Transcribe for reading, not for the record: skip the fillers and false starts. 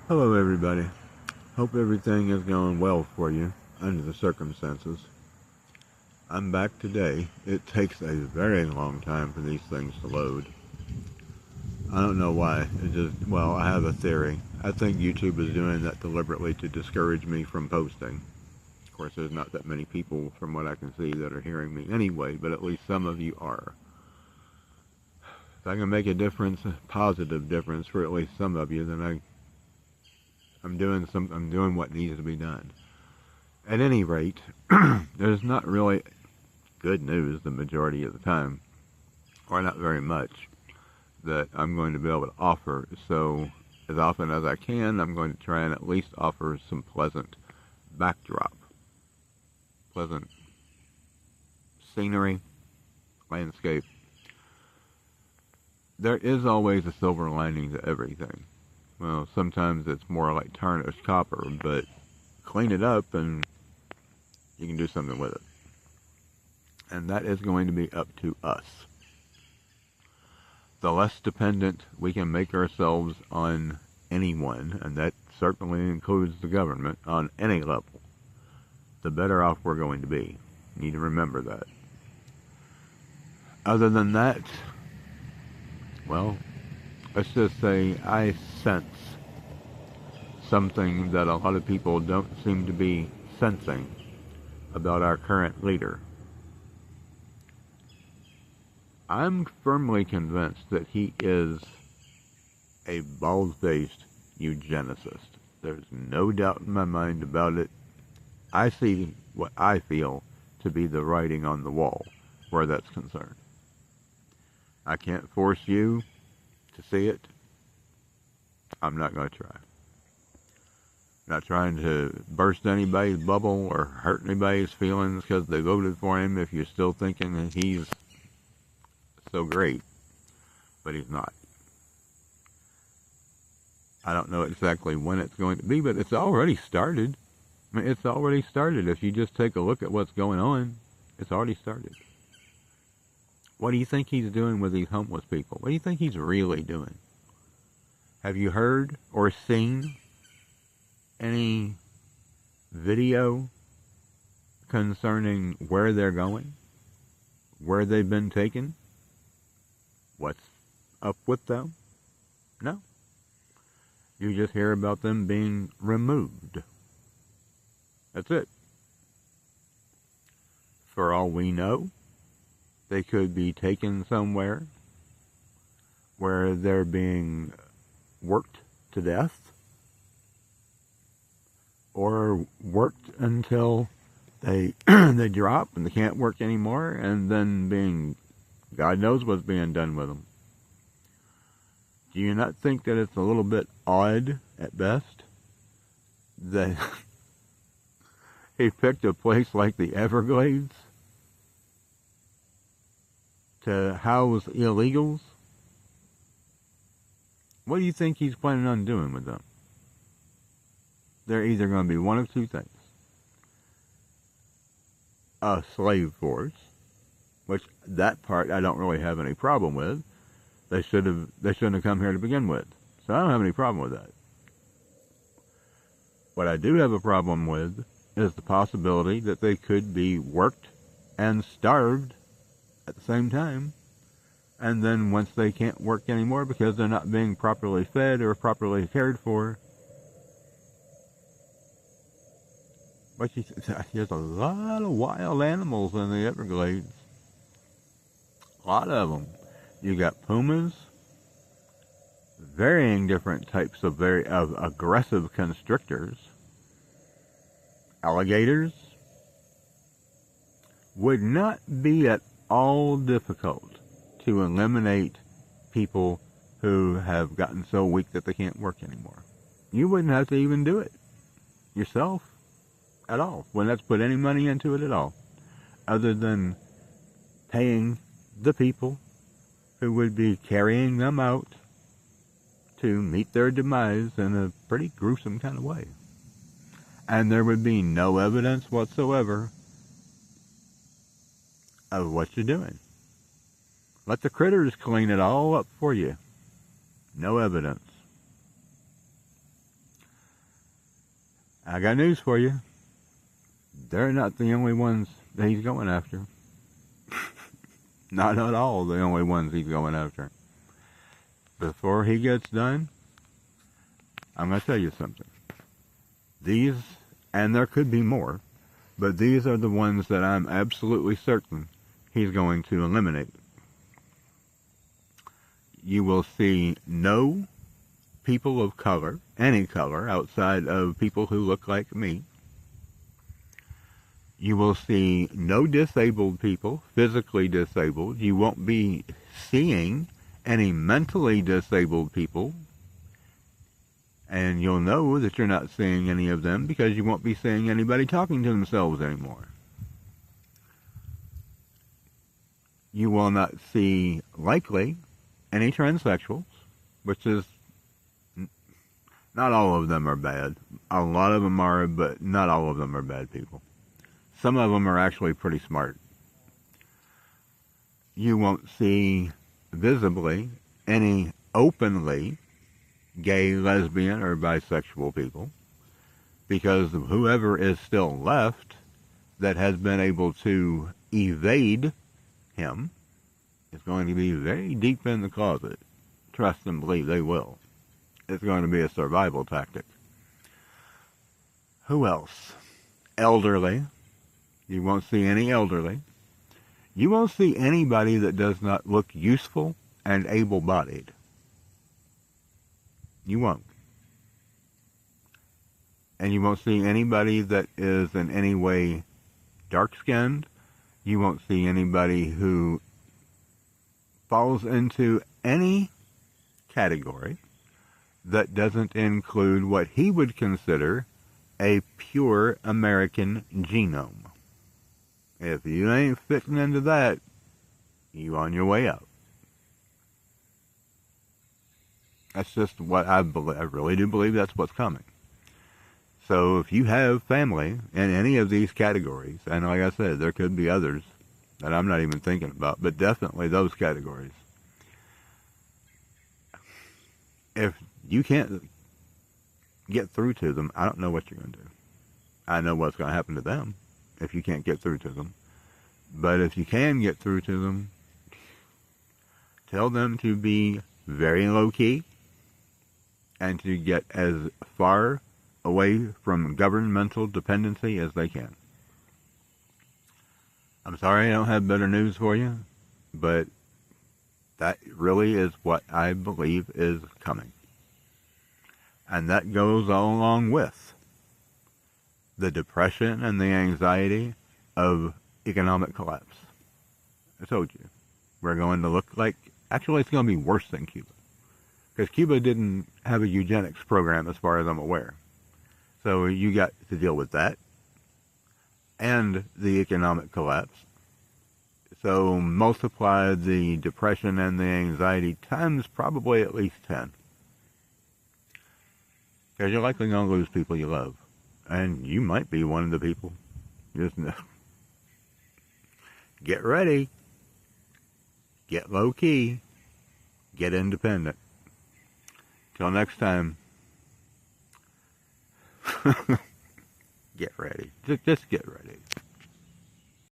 Hello everybody. Hope everything is going well for you under the circumstances. I'm back today. It takes a very long time for these things to load. I don't know why. I have a theory. I think YouTube is doing that deliberately to discourage me from posting. Of course, there's not that many people from what I can see that are hearing me anyway, but at least some of you are. If I can make a difference, a positive difference for at least some of you, then I'm doing what needs to be done. At any rate, there's not really good news the majority of the time, or not very much, that I'm going to be able to offer. So as often as I can, I'm going to try and at least offer some pleasant backdrop, pleasant scenery, landscape. There is always a silver lining to everything. Well, sometimes it's more like tarnished copper, but clean it up and you can do something with it. And that is going to be up to us. The less dependent we can make ourselves on anyone, and that certainly includes the government, on any level, the better off we're going to be. You need to remember that. Other than that, well, let's just say I sense something that a lot of people don't seem to be sensing about our current leader. I'm firmly convinced that he is a bald-faced eugenicist. There's no doubt in my mind about it. I see what I feel to be the writing on the wall where that's concerned. I can't force you to see it. I'm not going to try. Not trying to burst anybody's bubble or hurt anybody's feelings because they voted for him if you're still thinking that he's so great, but he's not. I don't know exactly when it's going to be, but it's already started. I mean, it's already started. If you just take a look at what's going on, it's already started. What do you think he's doing with these homeless people? What do you think he's really doing? Have you heard or seen any video concerning where they're going? Where they've been taken? What's up with them? No. You just hear about them being removed. That's it. For all we know, they could be taken somewhere where they're being worked to death, or worked until they they drop and they can't work anymore, and then God knows what's being done with them. Do you not think that it's a little bit odd at best that he picked a place like the Everglades to house illegals? What do you think he's planning on doing with them? They're either going to be one of two things. A slave force, which that part I don't really have any problem with. They shouldn't have come here to begin with. So I don't have any problem with that. What I do have a problem with is the possibility that they could be worked and starved at the same time. And then once they can't work anymore because they're not being properly fed or properly cared for, but there's a lot of wild animals in the Everglades. A lot of them. You got pumas, varying different types of aggressive constrictors, alligators. Would not be at all difficult to eliminate people who have gotten so weak that they can't work anymore. You wouldn't have to even do it yourself at all. Wouldn't have to put any money into it at all, other than paying the people who would be carrying them out to meet their demise in a pretty gruesome kind of way. And there would be no evidence whatsoever of what you're doing. Let the critters clean it all up for you. No evidence. I got news for you. They're not the only ones that he's going after. Not at all the only ones he's going after. Before he gets done, I'm going to tell you something. These, and there could be more, but these are the ones that I'm absolutely certain he's going to eliminate. You will see no people of color, any color, outside of people who look like me. You will see no disabled people, physically disabled. You won't be seeing any mentally disabled people. And you'll know that you're not seeing any of them because you won't be seeing anybody talking to themselves anymore. You will not see, likely, any transsexuals, which is, not all of them are bad. A lot of them are, but not all of them are bad people. Some of them are actually pretty smart. You won't see visibly any openly gay, lesbian, or bisexual people, because whoever is still left that has been able to evade him is going to be very deep in the closet. Trust and believe they will. It's going to be a survival tactic. Who else? Elderly. You won't see any elderly. You won't see anybody that does not look useful and able-bodied. You won't. And you won't see anybody that is in any way dark-skinned. You won't see anybody who falls into any category that doesn't include what he would consider a pure American genome. If you ain't fitting into that, you on your way up. That's just what I believe. I really do believe that's what's coming. So if you have family in any of these categories, and like I said, there could be others that I'm not even thinking about, but definitely those categories. If you can't get through to them, I don't know what you're going to do. I know what's going to happen to them if you can't get through to them. But if you can get through to them, tell them to be very low-key and to get as far away from governmental dependency as they can. I'm sorry I don't have better news for you, but that really is what I believe is coming. And that goes along with the depression and the anxiety of economic collapse. I told you. We're going to look like, actually it's going to be worse than Cuba. Because Cuba didn't have a eugenics program as far as I'm aware. So you got to deal with that and the economic collapse. So multiply the depression and the anxiety times probably at least 10. Because you're likely going to lose people you love. And you might be one of the people. Just know. Get ready. Get low-key. Get independent. Till next time. Get ready. Just get ready.